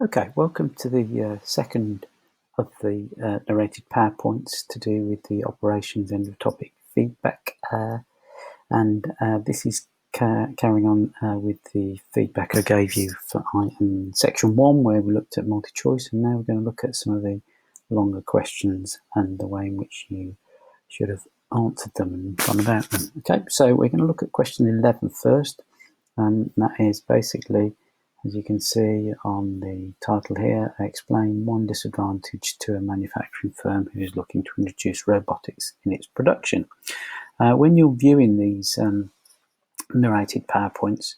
Okay, welcome to the second of the narrated PowerPoints to do with the operations end of topic feedback. And this is carrying on with the feedback I gave you for in section 1, where we looked at multi-choice, and now we're going to look at some of the longer questions and the way in which you should have answered them and gone about them. Okay, so we're going to look at question 11 first, and that is basically, as you can see on the title here, explain one disadvantage to a manufacturing firm who is looking to introduce robotics in its production. When you're viewing these narrated PowerPoints,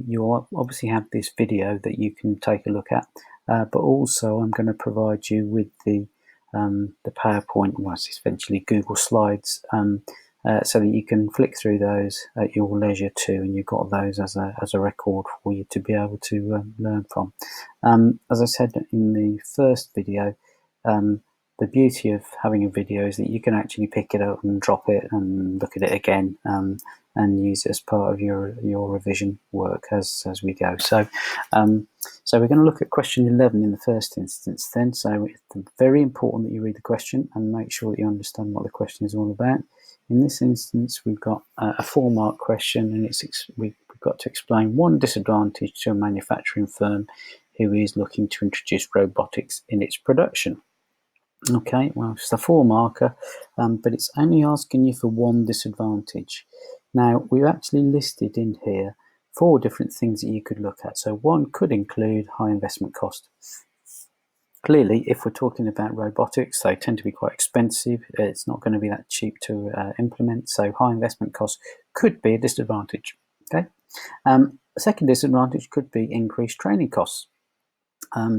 you'll obviously have this video that you can take a look at, but also I'm going to provide you with the PowerPoint, well, it's essentially Google Slides, so that you can flick through those at your leisure too, and you've got those as a record for you to be able to learn from. As I said in the first video, the beauty of having a video is that you can actually pick it up and drop it and look at it again, and use it as part of your revision work as we go. So we're going to look at question 11 in the first instance then. So it's very important that you read the question and make sure that you understand what the question is all about. In this instance, we've got a 4-mark question, and we've got to explain one disadvantage to a manufacturing firm who is looking to introduce robotics in its production. Okay, well, it's a 4-marker, but it's only asking you for one disadvantage. Now, we've actually listed in here 4 different things that you could look at. So one could include high investment cost. Clearly, if we're talking about robotics, they tend to be quite expensive. It's not going to be that cheap to implement, so high investment costs could be a disadvantage. Okay. A second disadvantage could be increased training costs,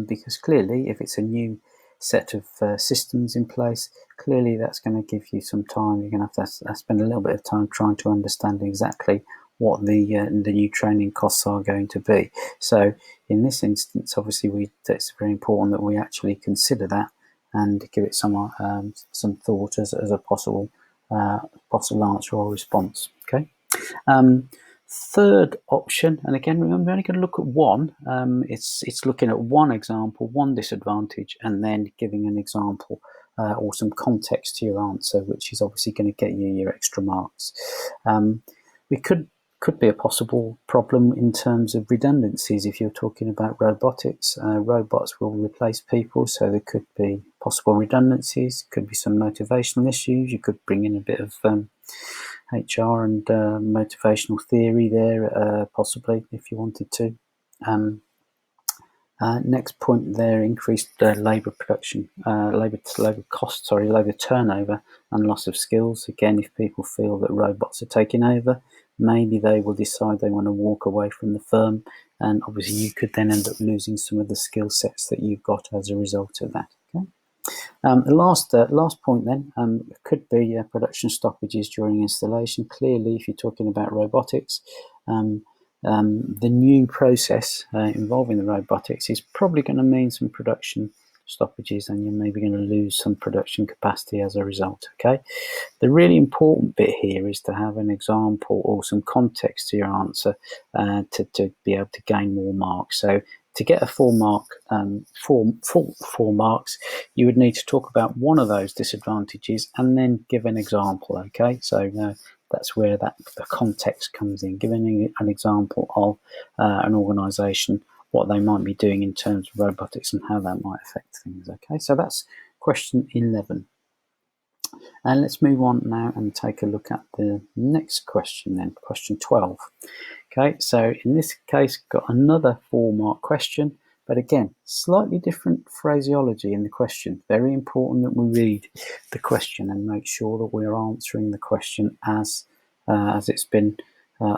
because clearly, if it's a new set of systems in place, clearly that's going to give you some time. You're going to have to spend a little bit of time trying to understand exactly what the new training costs are going to be. So in this instance, obviously, it's very important that we actually consider that and give it some thought as a possible answer or response. Okay. Third option, and again, remember, we're only going to look at one. It's looking at one example, one disadvantage, and then giving an example or some context to your answer, which is obviously going to get you your extra marks. We could be a possible problem in terms of redundancies. If you're talking about robotics, robots will replace people, so there could be possible redundancies. Could be some motivational issues. You could bring in a bit of HR and motivational theory there, possibly, if you wanted to. Next point there, increased labour production, labour turnover and loss of skills. Again, if people feel that robots are taking over, maybe they will decide they want to walk away from the firm, and obviously you could then end up losing some of the skill sets that you've got as a result of that. Okay. The last point then could be production stoppages during installation. Clearly, if you're talking about robotics, the new process involving the robotics is probably going to mean some production stoppages, and you're maybe going to lose some production capacity as a result. Okay, the really important bit here is to have an example or some context to your answer to be able to gain more marks. So to get a 4 marks, you would need to talk about one of those disadvantages and then give an example. Okay, so that's where the context comes in, giving an example of an organisation, what they might be doing in terms of robotics and how that might affect things. Okay, so that's question 11. And let's move on now and take a look at the next question then, question 12. Okay, so in this case, got another 4-mark question, but again, slightly different phraseology in the question. Very important that we read the question and make sure that we're answering the question as it's been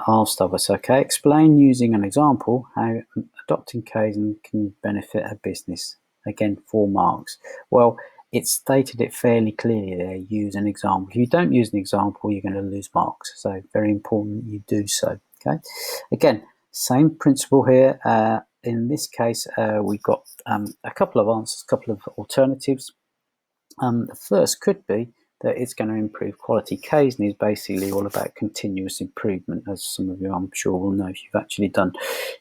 asked of us. Okay, explain using an example how adopting Kaizen can benefit a business. Again, 4 marks. Well, it's stated it fairly clearly there, use an example. If you don't use an example, you're going to lose marks. So very important you do so. Okay. Again, same principle here. In this case, we've got a couple of answers, a couple of alternatives. The first could be that it's going to improve quality. Kaizen is basically all about continuous improvement, as some of you I'm sure will know if you've actually done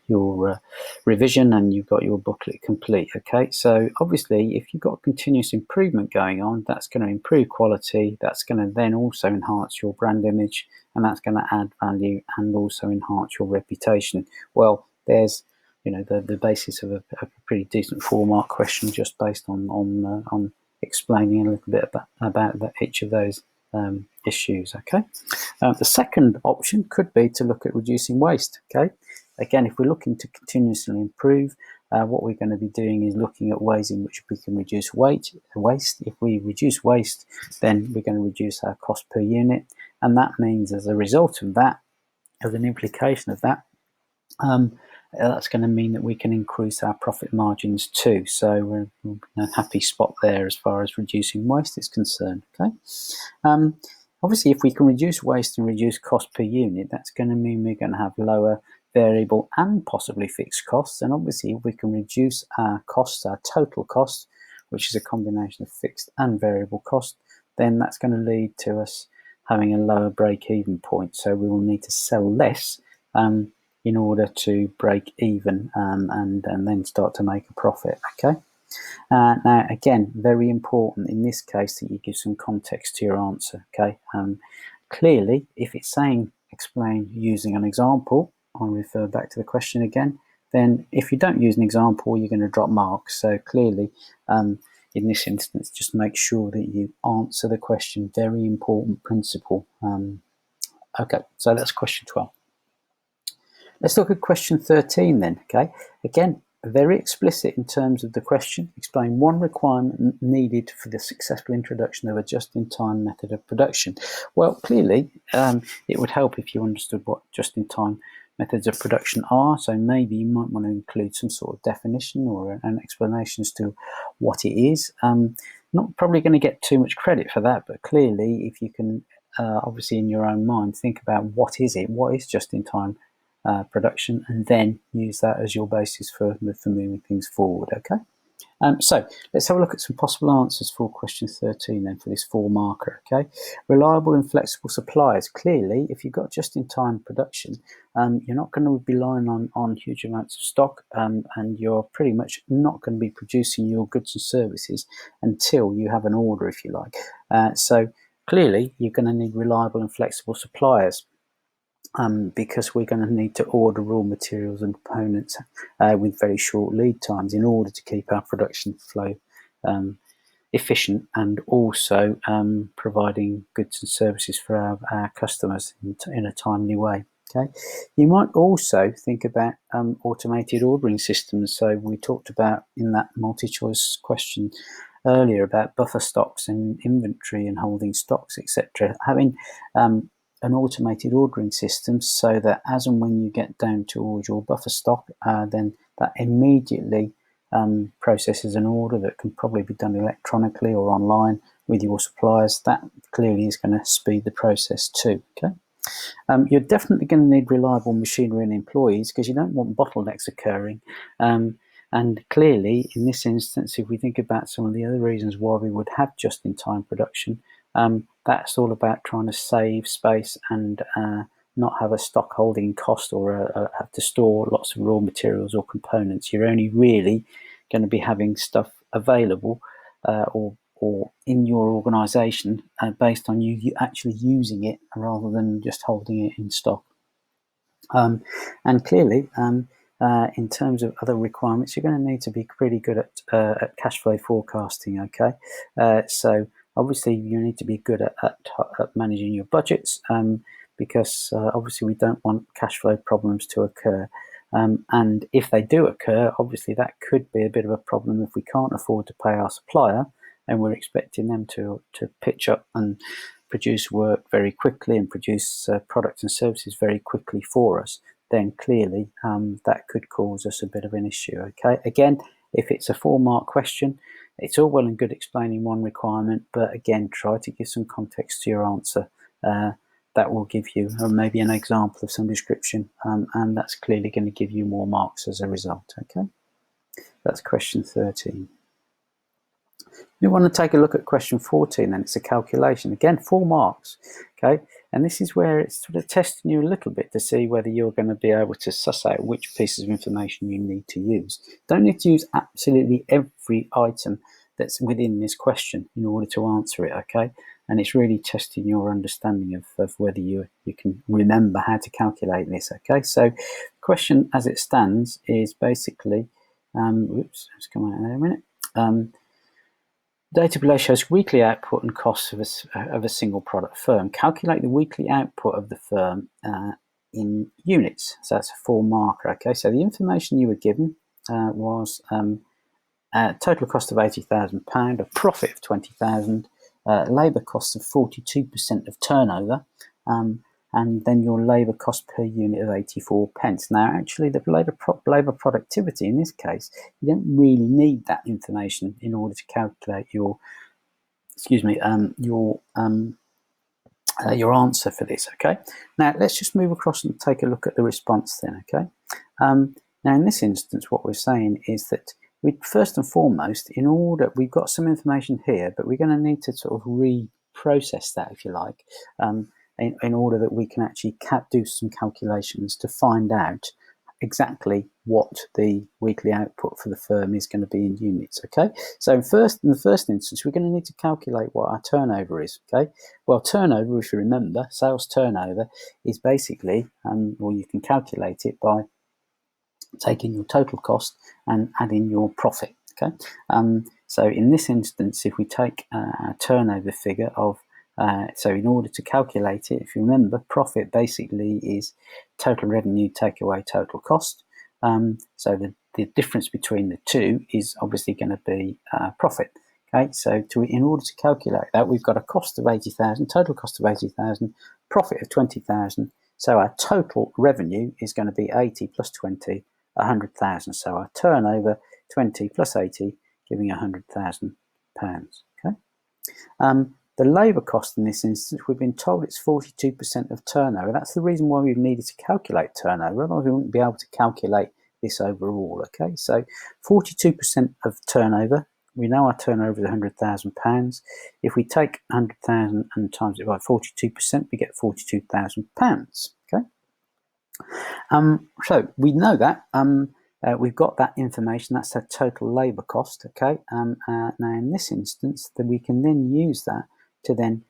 your revision and you've got your booklet complete. Okay, so obviously if you've got continuous improvement going on, that's going to improve quality, that's going to then also enhance your brand image, and that's going to add value and also enhance your reputation. Well, there's the basis of a pretty decent 4-mark question, just based on explaining a little bit about each of those issues. Okay, the second option could be to look at reducing waste. Okay, again, if we're looking to continuously improve, what we're going to be doing is looking at ways in which we can reduce waste. If we reduce waste, then we're going to reduce our cost per unit, and that means as a result of that, as an implication of that, that's going to mean that we can increase our profit margins too. So we're in a happy spot there as far as reducing waste is concerned. Okay. Obviously, if we can reduce waste and reduce cost per unit, that's going to mean we're going to have lower variable and possibly fixed costs. And obviously, if we can reduce our costs, our total cost, which is a combination of fixed and variable cost, then that's going to lead to us having a lower break-even point. So we will need to sell less in order to break even and then start to make a profit. Okay. Now, again, very important in this case that you give some context to your answer. Okay. Clearly, if it's saying explain using an example, I'll refer back to the question again. Then, if you don't use an example, you're going to drop marks. So clearly, in this instance, just make sure that you answer the question. Very important principle. Okay, so that's question 12. Let's look at question 13 then. Okay, again, very explicit in terms of the question. Explain one requirement needed for the successful introduction of a just-in-time method of production. Well, clearly, it would help if you understood what just-in-time methods of production are. So maybe you might want to include some sort of definition or an explanation as to what it is. Not probably going to get too much credit for that, but clearly, if you can, obviously in your own mind, think about what is just-in-time production, and then use that as your basis for moving things forward. Okay, so let's have a look at some possible answers for question 13 then for this 4-marker. Okay, reliable and flexible suppliers. Clearly, if you've got just-in-time production, you're not going to be relying on huge amounts of stock, and you're pretty much not going to be producing your goods and services until you have an order, if you like. So clearly, you're going to need reliable and flexible suppliers. Because we're going to need to order raw materials and components with very short lead times in order to keep our production flow efficient, and also providing goods and services for our customers in a timely way. Okay, you might also think about automated ordering systems. So we talked about in that multi-choice question earlier about buffer stocks and inventory and holding stocks, etc. Having an automated ordering system, so that as and when you get down towards your buffer stock, then that immediately processes an order that can probably be done electronically or online with your suppliers. That clearly is going to speed the process too. Okay, you're definitely going to need reliable machinery and employees, because you don't want bottlenecks occurring. And clearly, in this instance, if we think about some of the other reasons why we would have just-in-time production, that's all about trying to save space and not have a stock holding cost or have to store lots of raw materials or components. You're only really going to be having stuff available or in your organisation based on you actually using it rather than just holding it in stock. And clearly, in terms of other requirements, you're going to need to be pretty good at cash flow forecasting. Okay, so obviously you need to be good at managing your budgets, because obviously we don't want cash flow problems to occur. And if they do occur, obviously that could be a bit of a problem if we can't afford to pay our supplier and we're expecting them to pitch up and produce work very quickly and produce products and services very quickly for us. Then clearly that could cause us a bit of an issue. Okay, again, if it's a 4-mark question, it's all well and good explaining one requirement, but again, try to give some context to your answer. That will give you maybe an example of some description, and that's clearly going to give you more marks as a result. Okay, that's question 13. We want to take a look at question 14, and it's a calculation. Again, 4 marks, okay? And this is where it's sort of testing you a little bit to see whether you're going to be able to suss out which pieces of information you need to use. Don't need to use absolutely every item that's within this question in order to answer it, okay? And it's really testing your understanding of whether you can remember how to calculate this, okay? So the question as it stands is basically, oops, let's come out there a minute. Data below shows weekly output and costs of a single product firm. Calculate the weekly output of the firm in units. So that's a 4 marker, okay? So the information you were given was total cost of £80,000, a profit of £20,000, labour costs of 42% of turnover, and then your labour cost per unit of 84 pence. Now, actually, the labour productivity in this case, you don't really need that information in order to calculate your answer for this. Okay. Now, let's just move across and take a look at the response then. Okay. Now, in this instance, what we're saying is that we first and foremost, in order, we've got some information here, but we're going to need to sort of reprocess that, if you like, in order that we can actually do some calculations to find out exactly what the weekly output for the firm is going to be in units. Okay, so in the first instance, we're going to need to calculate what our turnover is. Okay, well, turnover, if you remember, sales turnover is basically, or you can calculate it by taking your total cost and adding your profit. Okay, so in this instance, if we take a turnover figure of so in order to calculate it, if you remember, profit basically is total revenue take away total cost. So the difference between the two is obviously going to be profit. Okay, so in order to calculate that, we've got a cost of 80,000, total cost of 80,000, profit of 20,000. So our total revenue is going to be 80 plus 20, 100,000. So our turnover, 20 plus 80, giving £100,000. Okay. The labour cost in this instance, we've been told it's 42% of turnover. That's the reason why we've needed to calculate turnover. Otherwise, we wouldn't be able to calculate this overall. Okay, so 42% of turnover. We know our turnover is £100,000. If we take 100,000 and times it by 42%, we get £42,000. Okay. So we know that. We've got that information. That's our total labour cost. Okay. Now in this instance, then we can then use that to then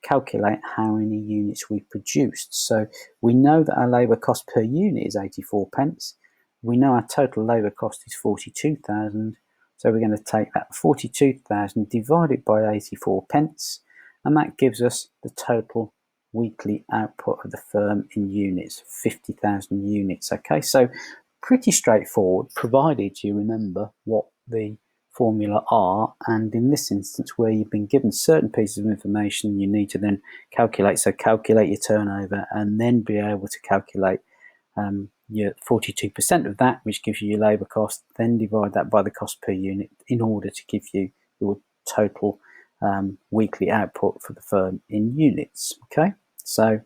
calculate how many units we've produced. So we know that our labour cost per unit is 84 pence. We know our total labour cost is 42,000. So we're going to take that 42,000 divided by 84 pence, and that gives us the total weekly output of the firm in units, 50,000 units. Okay, so pretty straightforward, provided you remember what the formula are, and in this instance where you've been given certain pieces of information, you need to then calculate. So calculate your turnover and then be able to calculate your 42% of that, which gives you your labour cost, then divide that by the cost per unit in order to give you your total weekly output for the firm in units. Okay, so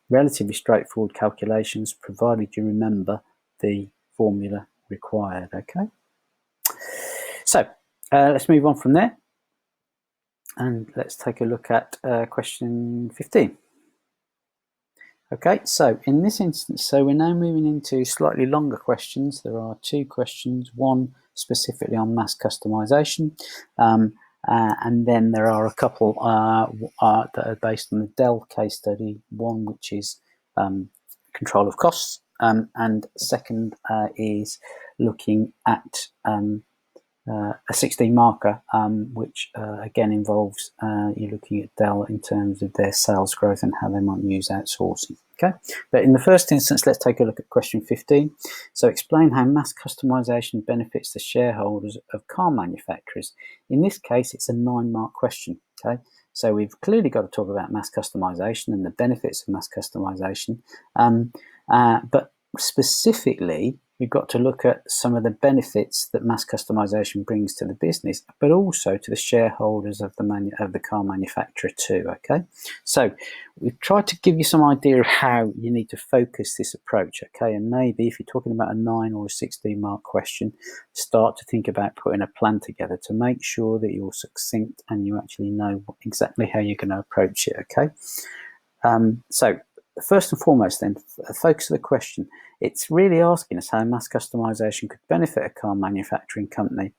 relatively straightforward calculations, provided you remember the formula required. Okay, so let's move on from there and let's take a look at question 15. Okay, so in this instance, so we're now moving into slightly longer questions. There are 2 questions, one specifically on mass customization, and then there are a couple that are based on the Dell case study, one which is control of costs, and second is looking at a 16 marker, which again involves you're looking at Dell in terms of their sales growth and how they might use outsourcing. Okay, but in the first instance, let's take a look at question 15. So explain how mass customization benefits the shareholders of car manufacturers. In this case, it's a 9-mark question. Okay, so we've clearly got to talk about mass customization and the benefits of mass customization, but specifically we've got to look at some of the benefits that mass customization brings to the business, but also to the shareholders of the car manufacturer too. Okay, so we've tried to give you some idea of how you need to focus this approach. Okay, and maybe if you're talking about a 9 or a 16 mark question, start to think about putting a plan together to make sure that you're succinct and you actually know exactly how you're going to approach it. Okay, so first and foremost, then, focus of the question. It's really asking us how mass customization could benefit a car manufacturing company,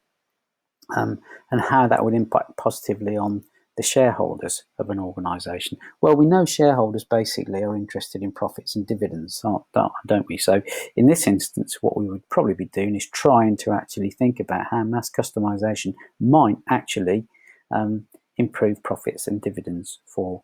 and how that would impact positively on the shareholders of an organisation. Well, we know shareholders basically are interested in profits and dividends, don't we? So in this instance, what we would probably be doing is trying to actually think about how mass customization might actually improve profits and dividends for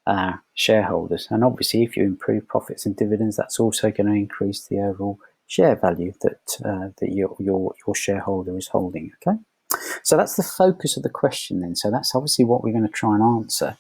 our shareholders. And obviously, if you improve profits and dividends, that's also going to increase the overall share value that your shareholder is holding. Okay, so that's the focus of the question then. So that's obviously what we're going to try and answer.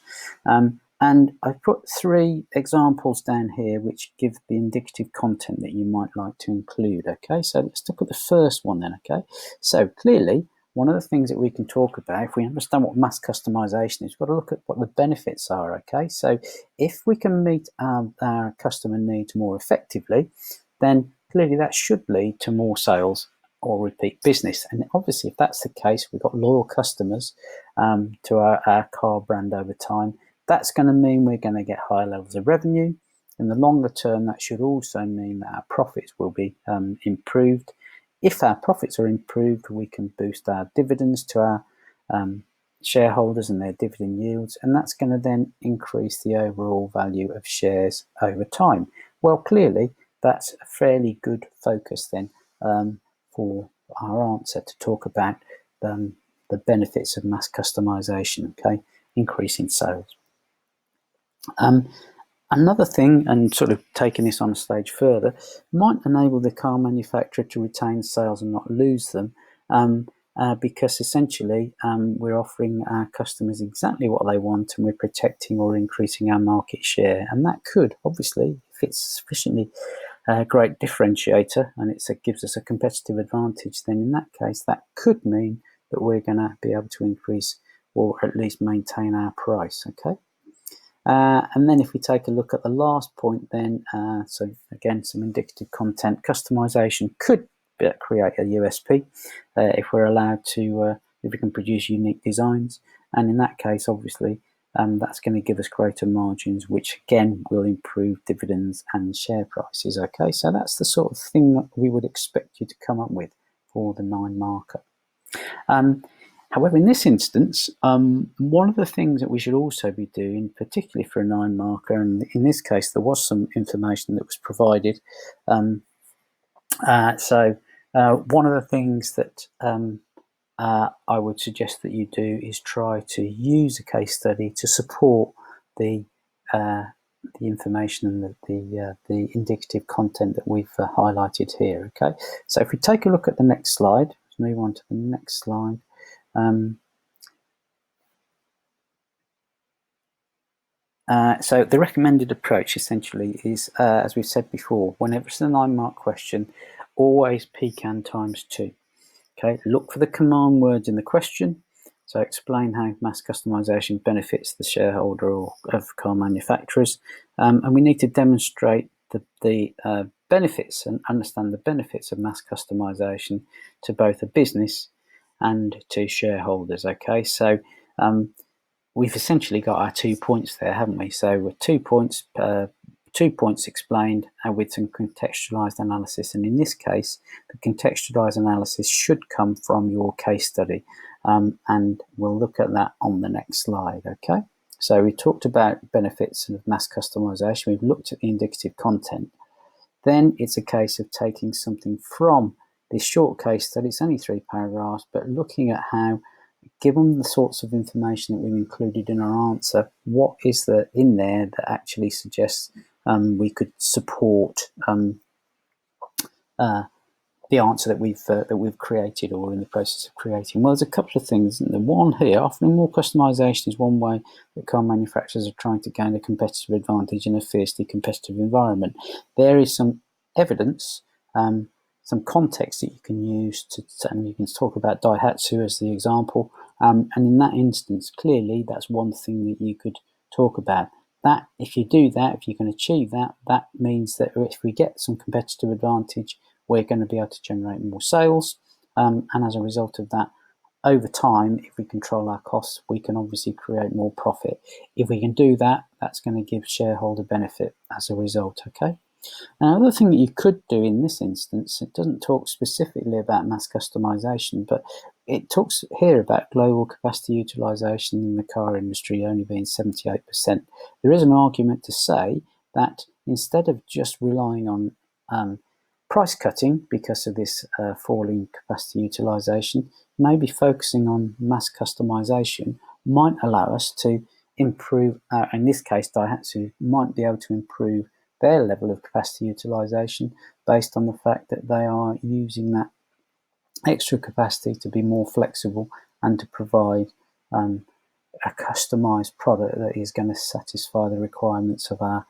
And I've put 3 examples down here which give the indicative content that you might like to include. Okay, so let's look at the first one then. Okay, so clearly one of the things that we can talk about, if we understand what mass customization is, we've got to look at what the benefits are. Okay, so if we can meet our customer needs more effectively, then clearly that should lead to more sales or repeat business. And obviously, if that's the case, we've got loyal customers to our car brand over time. That's going to mean we're going to get higher levels of revenue. In the longer term, that should also mean that our profits will be improved. If our profits are improved, we can boost our dividends to our shareholders and their dividend yields, and that's going to then increase the overall value of shares over time. Well, clearly, that's a fairly good focus then for our answer to talk about the benefits of mass customization, okay, increasing sales. Another thing, and sort of taking this on a stage further, might enable the car manufacturer to retain sales and not lose them, because essentially we're offering our customers exactly what they want and we're protecting or increasing our market share. And that could, obviously, if it's sufficiently great differentiator and it gives us a competitive advantage, then in that case that could mean that we're going to be able to increase or at least maintain our price. Okay. And then if we take a look at the last point then, so again, some indicative content, customization could create a USP if we're allowed to, if we can produce unique designs. And in that case, obviously, that's going to give us greater margins, which again will improve dividends and share prices. Okay, so that's the sort of thing that we would expect you to come up with for the 9 marker. However, in this instance, one of the things that we should also be doing, particularly for a 9 marker, and in this case there was some information that was provided. So one of the things that I would suggest that you do is try to use a case study to support the information and the indicative content that we've highlighted here. Okay, so if we take a look at the next slide, let's move on to the next slide. So the recommended approach essentially is, as we've said before, whenever it's a 9 mark question, always pecan times 2. Okay, look for the command words in the question. So explain how mass customization benefits the shareholder of car manufacturers, and we need to demonstrate the benefits and understand the benefits of mass customization to both a business and to shareholders. Okay, so we've essentially got our 2 points there, haven't we? So with 2 points, 2 points explained and with some contextualized analysis. And in this case, the contextualized analysis should come from your case study, and we'll look at that on the next slide. Okay, so we talked about benefits of mass customization. We've looked at the indicative content. Then it's a case of taking something from this short case study. It's only 3 paragraphs, but looking at how, given the sorts of information that we've included in our answer, what is there in there that actually suggests we could support the answer that we've created or in the process of creating? Well, there's a couple of things. The one here, offering more customization is one way that car manufacturers are trying to gain a competitive advantage in a fiercely competitive environment. There is some evidence some context that you can use and you can talk about Daihatsu as the example. And in that instance, clearly that's one thing that you could talk about. That if you do that, if you can achieve that, that means that if we get some competitive advantage, we're going to be able to generate more sales. And as a result of that, over time, if we control our costs, we can obviously create more profit. If we can do that, that's going to give shareholder benefit as a result, okay? Another thing that you could do in this instance, it doesn't talk specifically about mass customization, but it talks here about global capacity utilization in the car industry only being 78%. There is an argument to say that instead of just relying on price cutting because of this falling capacity utilization, maybe focusing on mass customization might allow us to improve, in this case Daihatsu might be able to improve their level of capacity utilization based on the fact that they are using that extra capacity to be more flexible and to provide a customized product that is going to satisfy the requirements of our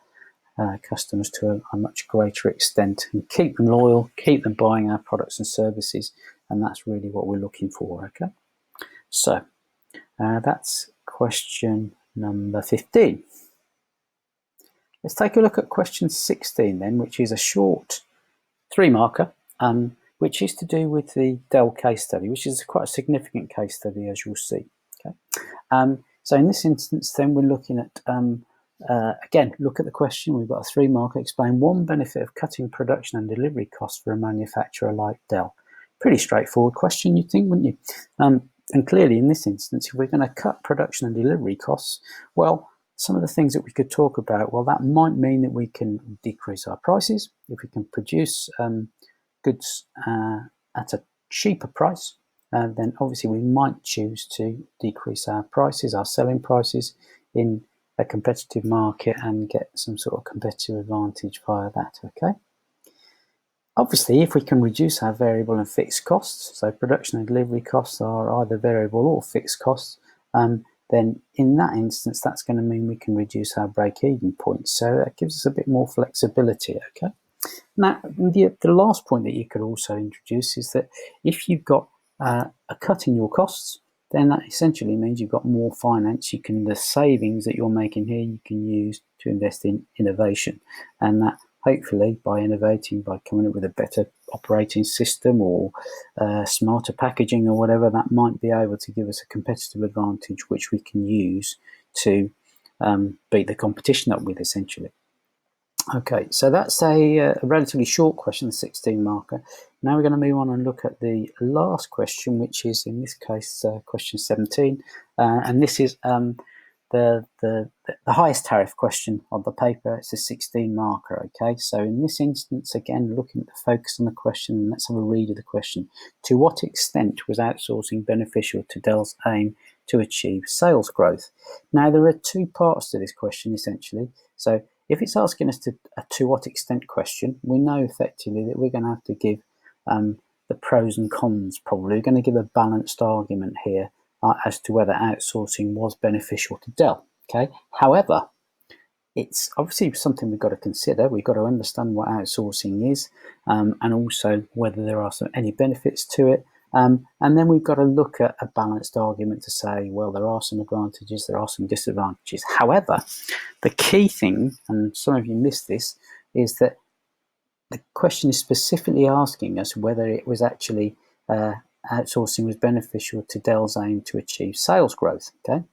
customers to a much greater extent and keep them loyal, keep them buying our products and services, and that's really what we're looking for, okay? So that's question number 15. Let's take a look at question 16 then, which is a short 3-marker, which is to do with the Dell case study, which is quite a significant case study, as you'll see. Okay. So in this instance, then we're looking at, again, look at the question. We've got a 3-marker. Explain one benefit of cutting production and delivery costs for a manufacturer like Dell. Pretty straightforward question, you'd think, wouldn't you? And clearly, in this instance, if we're going to cut production and delivery costs, well, some of the things that we could talk about, well, that might mean that we can decrease our prices. If we can produce goods at a cheaper price, then obviously we might choose to decrease our prices, our selling prices in a competitive market and get some sort of competitive advantage via that, okay? Obviously, if we can reduce our variable and fixed costs, so production and delivery costs are either variable or fixed costs, then in that instance, that's going to mean we can reduce our break-even point. So that gives us a bit more flexibility, okay? Now, the last point that you could also introduce is that if you've got a cut in your costs, then that essentially means you've got more finance. The savings that you're making here, you can use to invest in innovation. And that hopefully by innovating, by coming up with a better operating system or smarter packaging or whatever, that might be able to give us a competitive advantage which we can use to beat the competition up with, essentially. Okay, so that's a relatively short question, the 16 marker. Now we're going to move on and look at the last question, which is, in this case, question 17. And this is the highest tariff question on the paper. It's a 16 marker, okay? So in this instance, again, looking at the focus on the question, let's have a read of the question. To what extent was outsourcing beneficial to Dell's aim to achieve sales growth? Now, there are two parts to this question, essentially. So if it's asking us to what extent question, we know effectively that we're going to have to give the pros and cons, probably. We're going to give a balanced argument here as to whether outsourcing was beneficial to Dell. Okay. However, it's obviously something we've got to consider. We've got to understand what outsourcing is, and also whether there are any benefits to it. And then we've got to look at a balanced argument to say, well, there are some advantages, there are some disadvantages. However, the key thing, and some of you missed this, is that the question is specifically asking us whether it was actually outsourcing was beneficial to Dell's aim to achieve sales growth. Okay,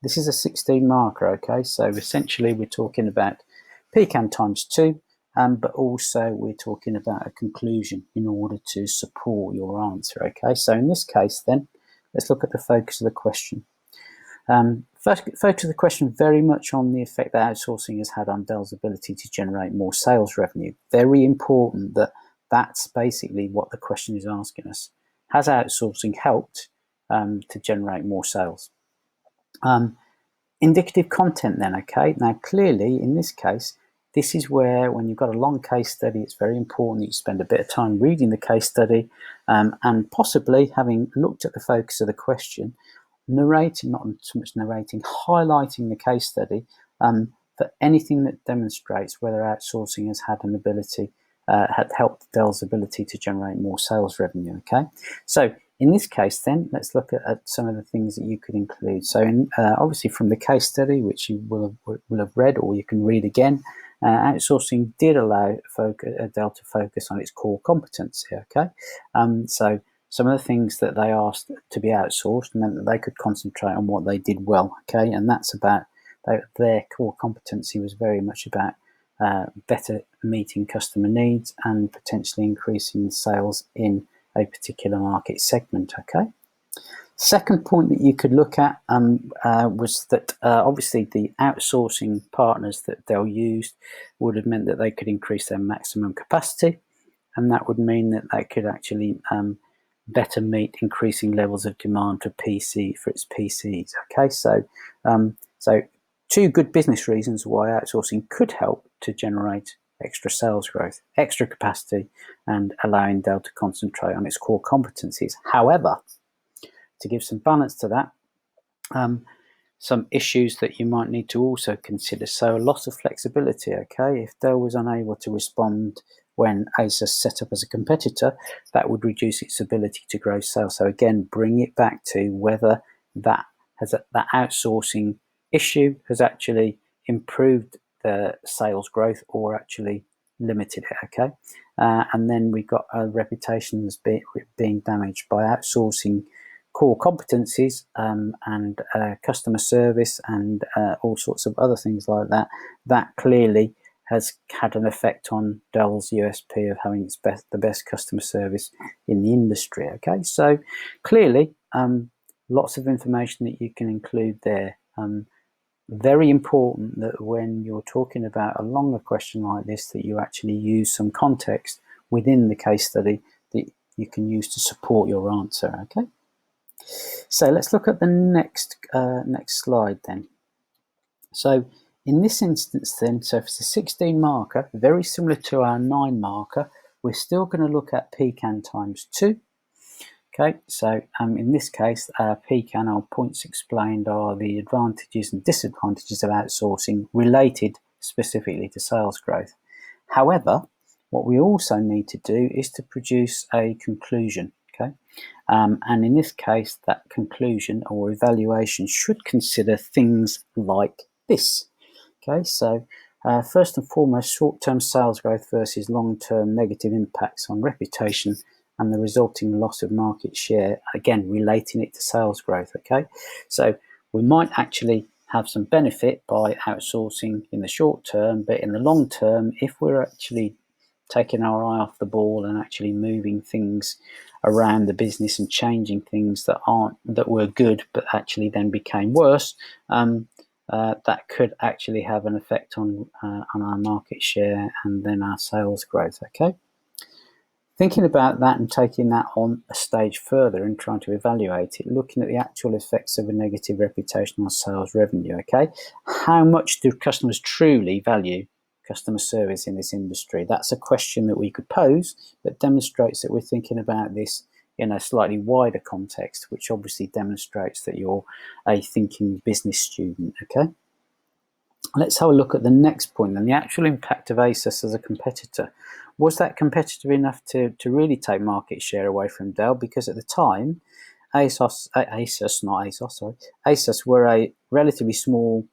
this is a 16 marker. Okay, so essentially we're talking about pecan times 2. But also we're talking about a conclusion in order to support your answer, okay? So in this case then, let's look at the focus of the question. First, focus of the question very much on the effect that outsourcing has had on Dell's ability to generate more sales revenue. Very important that that's basically what the question is asking us. Has outsourcing helped to generate more sales? Indicative content then, okay? Now clearly in this case, this is where, when you've got a long case study, it's very important that you spend a bit of time reading the case study and possibly, having looked at the focus of the question, narrating, not so much narrating, highlighting the case study for anything that demonstrates whether outsourcing has had an ability had helped Dell's ability to generate more sales revenue. Okay, so in this case, then let's look at some of the things that you could include. So, obviously, from the case study, which you will have read, or you can read again, outsourcing did allow Dell to focus on its core competency. Okay, so some of the things that they asked to be outsourced meant that they could concentrate on what they did well. Okay, and that's about their core competency was very much about better meeting customer needs and potentially increasing sales in a particular market segment. Okay. Second point that you could look at was that obviously the outsourcing partners that Dell used would have meant that they could increase their maximum capacity, and that would mean that they could actually better meet increasing levels of demand for its PCs. Okay, so two good business reasons why outsourcing could help to generate extra sales growth, extra capacity, and allowing Dell to concentrate on its core competencies. However, to give some balance to that, some issues that you might need to also consider. So a loss of flexibility, okay? If Dell was unable to respond when Asus set up as a competitor, that would reduce its ability to grow sales. So again, bring it back to whether that outsourcing issue has actually improved the sales growth or actually limited it, okay? And then we got a reputation as being damaged by outsourcing core competencies and customer service and all sorts of other things like that. That clearly has had an effect on Dell's USP of having the best customer service in the industry. Okay, so clearly lots of information that you can include there. Very important that when you're talking about a longer question like this, that you actually use some context within the case study that you can use to support your answer. Okay. So let's look at the next slide then. So in this instance then, so if it's a 16 marker, very similar to our 9 marker, we're still going to look at pecan times 2. Okay, so in this case, pecan, our points explained, are the advantages and disadvantages of outsourcing related specifically to sales growth. However, what we also need to do is to produce a conclusion. Okay, and in this case, that conclusion or evaluation should consider things like this. Okay, so first and foremost, short-term sales growth versus long-term negative impacts on reputation and the resulting loss of market share, again, relating it to sales growth. Okay, so we might actually have some benefit by outsourcing in the short term, but in the long term, if we're actually taking our eye off the ball and actually moving things around the business and changing things that were good but actually then became worse, that could actually have an effect on our market share and then our sales growth. Okay, thinking about that and taking that on a stage further and trying to evaluate it, looking at the actual effects of a negative reputation on sales revenue. Okay, how much do customers truly value customer service in this industry? That's a question that we could pose, but demonstrates that we're thinking about this in a slightly wider context, which obviously demonstrates that you're a thinking business student. Okay, let's have a look at the next point and the actual impact of Asus as a competitor. Was that competitive enough to really take market share away from Dell? Because at the time, Asus were a relatively small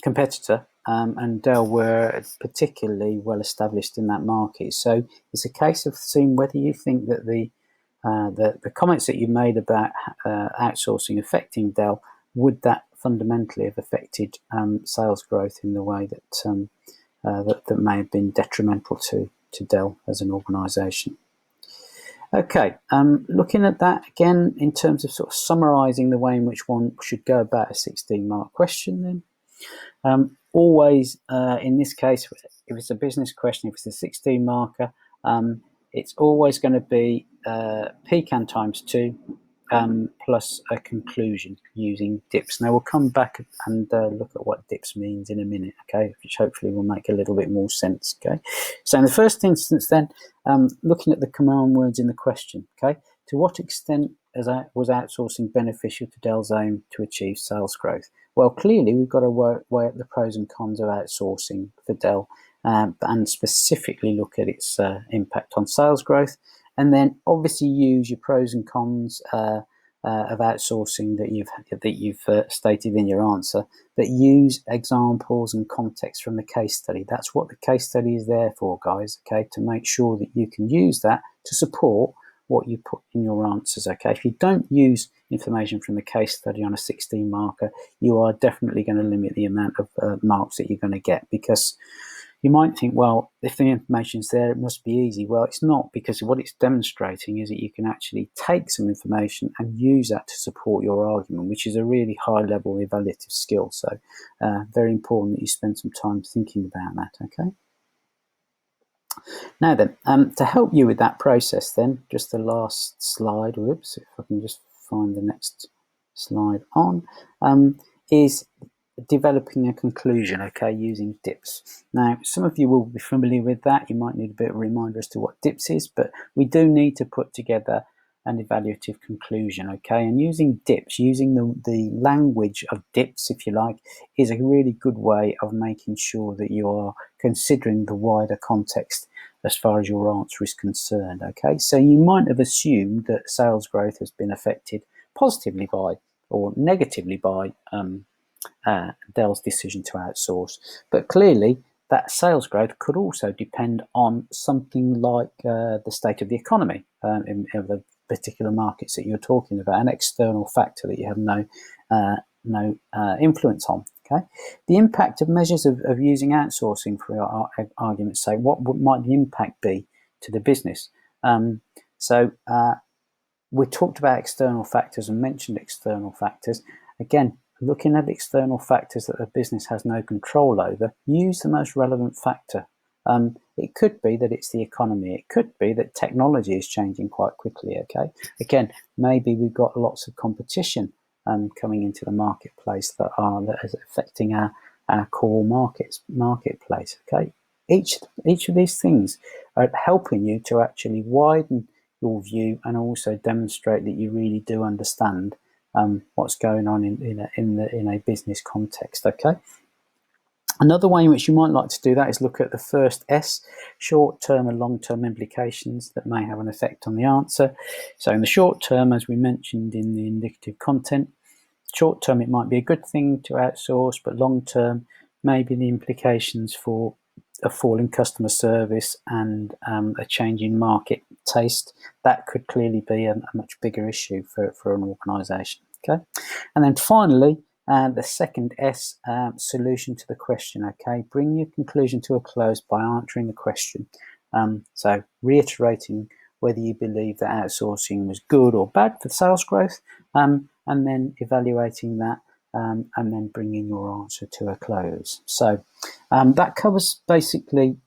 competitor, and Dell were particularly well established in that market. So it's a case of seeing whether you think that the comments that you made about outsourcing affecting Dell, would that fundamentally have affected sales growth in the way that that may have been detrimental to Dell as an organisation. Okay, looking at that again in terms of sort of summarising the way in which one should go about a 16-mark question then. Always, in this case, if it's a business question, if it's a 16 marker, it's always going to be pecan times 2 plus a conclusion using dips. Now we'll come back and look at what dips means in a minute, okay, which hopefully will make a little bit more sense. Okay, so in the first instance then, looking at the command words in the question, okay, to what extent was outsourcing beneficial to Dell's aim to achieve sales growth? Well, clearly we've got to weigh up the pros and cons of outsourcing for Dell, and specifically look at its impact on sales growth, and then obviously use your pros and cons of outsourcing that you've stated in your answer, but use examples and context from the case study. That's what the case study is there for, guys, okay, to make sure that you can use that to support what you put in your answers, okay? If you don't use information from the case study on a 16 marker, you are definitely going to limit the amount of marks that you're going to get, because you might think, well, if the information's there, it must be easy. Well, it's not, because what it's demonstrating is that you can actually take some information and use that to support your argument, which is a really high-level evaluative skill. So very important that you spend some time thinking about that, okay? Now then, to help you with that process then, just the last slide, whoops, if I can just find the next slide on, is developing a conclusion, okay, using DIPS. Now, some of you will be familiar with that. You might need a bit of a reminder as to what DIPS is, but we do need to put together an evaluative conclusion, okay? And using DIPS, using the language of DIPS, if you like, is a really good way of making sure that you are considering the wider context as far as your answer is concerned, okay? So you might have assumed that sales growth has been affected positively by or negatively by Dell's decision to outsource. But clearly, that sales growth could also depend on something like the state of the economy in the particular markets that you're talking about, an external factor that you have no influence on. Okay, the impact of measures of using outsourcing, for our argument's sake, what might the impact be to the business? We talked about external factors and mentioned external factors. Again, looking at external factors that the business has no control over, use the most relevant factor. It could be that it's the economy. It could be that technology is changing quite quickly, okay? Again, maybe we've got lots of competition coming into the marketplace that is affecting our core marketplace, okay? Each of these things are helping you to actually widen your view and also demonstrate that you really do understand what's going on in a business context, okay? Another way in which you might like to do that is look at the first S, short-term and long-term implications that may have an effect on the answer. So in the short term, as we mentioned in the indicative content, short term it might be a good thing to outsource, but long term maybe the implications for a fall in customer service and a change in market taste, that could clearly be a much bigger issue for an organisation. Okay, and then finally, the second S, solution to the question. Okay, bring your conclusion to a close by answering the question. So reiterating whether you believe that outsourcing was good or bad for sales growth, and then evaluating that, and then bringing your answer to a close. So that covers basically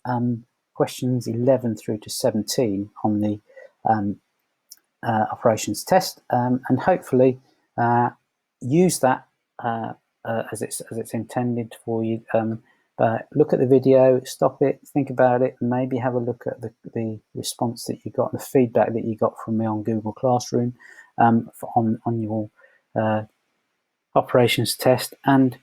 questions 11 through to 17 on the operations test, and hopefully use that as it's intended for you. But look at the video, stop it, think about it, and maybe have a look at the response that you got, the feedback that you got from me on Google Classroom on your operations test, and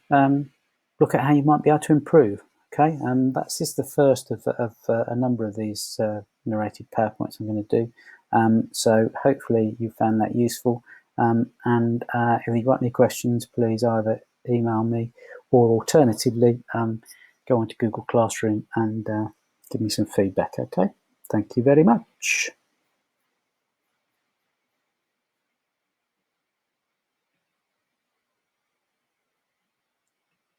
look at how you might be able to improve. Okay, that's just the first of a number of these narrated PowerPoints I'm going to do. So hopefully you found that useful. And if you've got any questions, please either email me or alternatively go onto Google Classroom and give me some feedback. Okay, thank you very much.